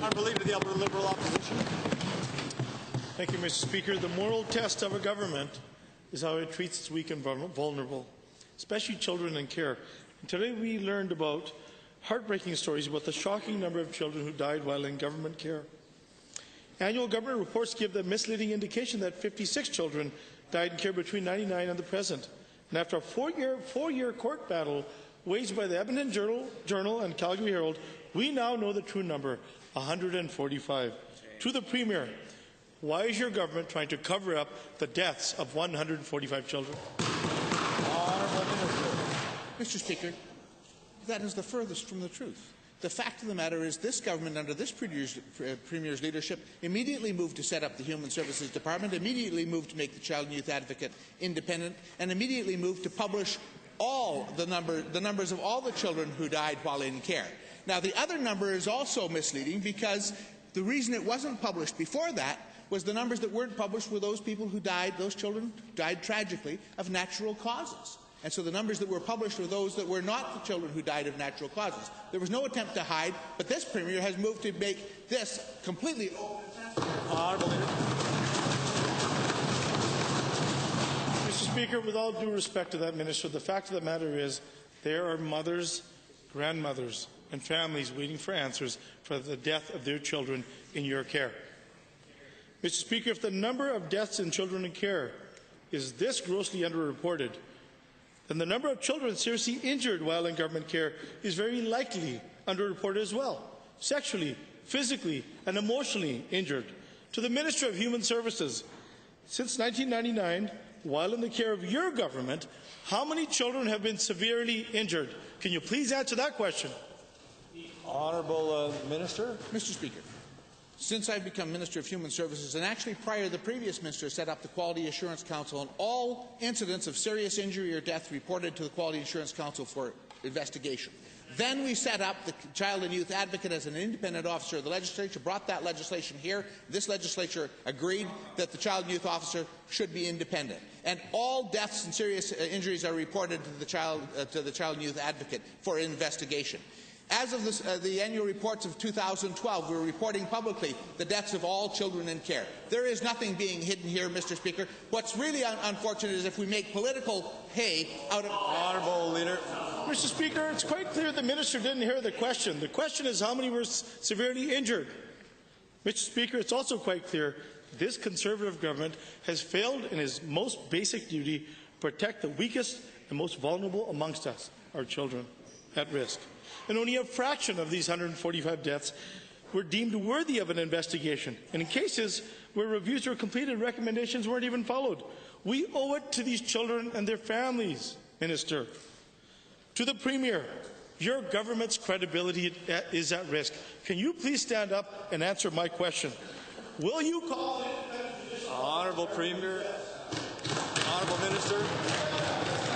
Honourable Leader of the Alberta Liberal Opposition. Thank you, Mr. Speaker. The moral test of a government is how it treats its weak and vulnerable, especially children in care. And today we learned about heartbreaking stories about the shocking number of children who died while in government care. Annual government reports give the misleading indication that 56 children died in care between 1999 and the present. And after a four-year court battle waged by the Edmonton Journal and Calgary Herald, we now know the true number, 145. To the Premier, why is your government trying to cover up the deaths of 145 children? Honourable Minister. Mr. Speaker, that is the furthest from the truth. The fact of the matter is this government, under this Premier's leadership, immediately moved to set up the Human Services Department, immediately moved to make the Child and Youth Advocate independent, and immediately moved to publish all the numbers of all the children who died while in care. Now, the other number is also misleading because the reason it wasn't published before that was the numbers that weren't published were those people who died, those children died tragically of natural causes. And so the numbers that were published were those that were not the children who died of natural causes. There was no attempt to hide, but this Premier has moved to make this completely open. Honourable Leader. Mr. Speaker, with all due respect to that minister, the fact of the matter is there are mothers, grandmothers, and families waiting for answers for the death of their children in your care. Mr. Speaker, if the number of deaths in children in care is this grossly underreported, then the number of children seriously injured while in government care is very likely underreported as well, sexually, physically, and emotionally injured. To the Minister of Human Services, since 1999, while in the care of your government, how many children have been severely injured? Can you please answer that question? Honourable Minister. Mr. Speaker, since I've become Minister of Human Services, and actually prior, the previous minister set up the Quality Assurance Council, and all incidents of serious injury or death reported to the Quality Assurance Council for investigation. Then we set up the Child and Youth Advocate as an independent officer. The legislature brought that legislation here. This legislature agreed that the Child and Youth Officer should be independent. And all deaths and serious injuries are reported to the Child and Youth Advocate for investigation. As of the annual reports of 2012, we're reporting publicly the deaths of all children in care. There is nothing being hidden here, Mr. Speaker. What's really unfortunate is if we make political hay out of... Honourable Leader. Mr. Speaker, it's quite clear the minister didn't hear the question. The question is how many were severely injured. Mr. Speaker, it's also quite clear this Conservative government has failed in its most basic duty to protect the weakest and most vulnerable amongst us, our children, at risk. And only a fraction of these 145 deaths were deemed worthy of an investigation. And in cases where reviews were completed, recommendations weren't even followed. We owe it to these children and their families, Minister. To the Premier, your government's credibility is at risk. Can you please stand up and answer my question? Will you call... Honourable Premier. Honourable Minister.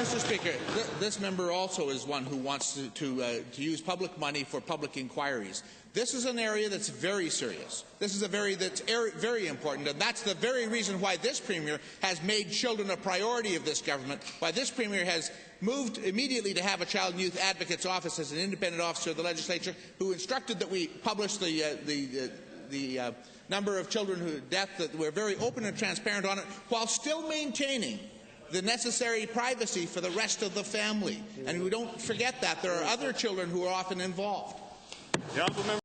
Mr. Speaker, this member also is one who wants to use public money for public inquiries. This is an area that's very serious. This is that's very important, and that's the very reason why this Premier has made children a priority of this government, why this Premier has moved immediately to have a Child and Youth Advocate's office as an independent officer of the legislature, who instructed that we publish the number of children who death, that we're very open and transparent on it, while still maintaining the necessary privacy for the rest of the family. And we don't forget that there are other children who are often involved. The